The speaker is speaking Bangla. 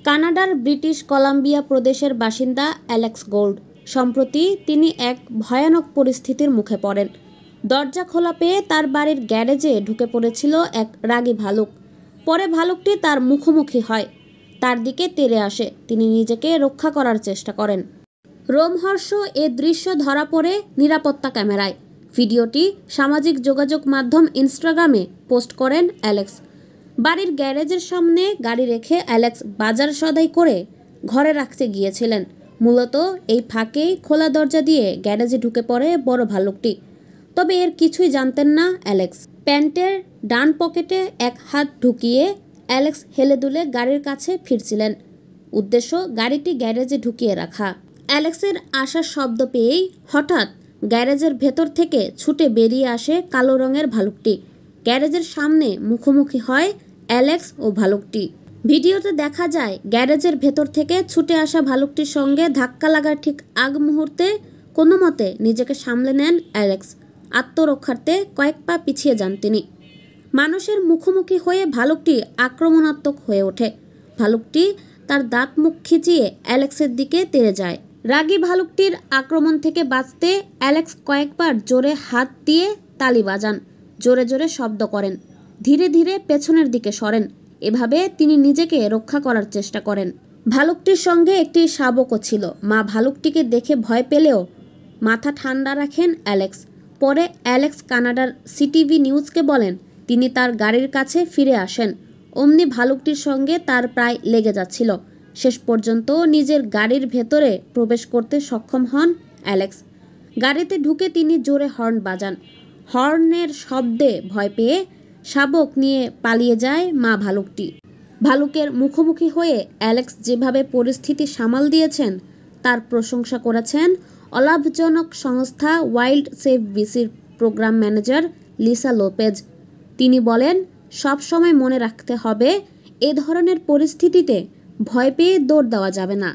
কানাডার ব্রিটিশ কলাম্বিয়া প্রদেশের বাসিন্দা অ্যালেক্স গোল্ড। সম্প্রতি তিনি এক ভয়ানক পরিস্থিতির মুখে পড়েন। দরজা খোলা পেয়ে তার বাড়ির গ্যারেজে ঢুকে পড়েছিল এক রাগী ভালুক। পরে ভালুকটি তার মুখোমুখি হয়, তার দিকে তেড়ে আসে। তিনি নিজেকে রক্ষা করার চেষ্টা করেন। রোমহর্ষ এ দৃশ্য ধরা পড়ে নিরাপত্তা ক্যামেরায়। ভিডিওটি সামাজিক যোগাযোগ মাধ্যম ইনস্টাগ্রামে পোস্ট করেন অ্যালেক্স। বাড়ির গ্যারেজের সামনে গাড়ি রেখে অ্যালেক্স বাজার সদাই করে ঘরে রাখতে গিয়েছিলেন। মূলত এই ফাঁকেই খোলা দরজা দিয়ে গ্যারেজে ঢুকে পড়ে বড় ভালুকটি। তবে এর কিছুই জানতেন না অ্যালেক্স। প্যান্টের ডান পকেটে এক হাত ঢুকিয়ে অ্যালেক্স হেলে দুলে গাড়ির কাছে ফিরছিলেন। উদ্দেশ্য গাড়িটি গ্যারেজে ঢুকিয়ে রাখা। অ্যালেক্সের আসার শব্দ পেয়েই হঠাৎ গ্যারেজের ভেতর থেকে ছুটে বেরিয়ে আসে কালো রঙের ভালুকটি। গ্যারেজের সামনে মুখোমুখি হয় অ্যালেক্স ও ভালুকটি। ভিডিওতে দেখা যায় গ্যারেজের ভেতর থেকে ছুটে আসা ভালুকটির সঙ্গে ধাক্কা লাগার ঠিক আগ মুহূর্তে কোনো মতে নিজেকে সামলে নেন অ্যালেক্স। আত্মরক্ষার্থে কয়েক পা পিছিয়ে যান তিনি। মানুষের মুখোমুখি হয়ে ভালুকটি আক্রমণাত্মক হয়ে ওঠে। ভালুকটি তার দাঁত মুখ খিচিয়ে অ্যালেক্সের দিকে তেড়ে যায়। রাগী ভালুকটির আক্রমণ থেকে বাঁচতে অ্যালেক্স কয়েকবার জোরে হাত দিয়ে তালি বাজান, জোরে জোরে শব্দ করেন, ধীরে ধীরে পেছনের দিকে সরেন। এভাবে তিনি নিজেকে রক্ষা করার চেষ্টা করেন। ভালুকটির সঙ্গে একটি শাবকও ছিল। মা ভালুকটিকে দেখে ভয় পেলেও মাথা ঠান্ডা রাখেন অ্যালেক্স। পরে অ্যালেক্স কানাডার সিটিভি নিউজকে বলেন তিনি তার গাড়ির কাছে ফিরে আসেন। অমনি ভালুকটির সঙ্গে তার প্রায় লেগে যাচ্ছিল। শেষ পর্যন্ত নিজের গাড়ির ভেতরে প্রবেশ করতে সক্ষম হন অ্যালেক্স। গাড়িতে ঢুকে তিনি জোরে হর্ন বাজান। হর্নের শব্দে ভয় পেয়ে শাবক নিয়ে পালিয়ে যায় মা ভালুকটি। ভালুকের মুখোমুখি হয়ে অ্যালেক্স যেভাবে পরিস্থিতি সামাল দিয়েছেন তার প্রশংসা করেছেন অলাভজনক সংস্থা ওয়াইল্ড সেভ বিসির প্রোগ্রাম ম্যানেজার লিসা লোপেজ। তিনি বলেন, সবসময় মনে রাখতে হবে এ ধরনের পরিস্থিতিতে ভয় পেয়ে দৌড় দেওয়া যাবে না।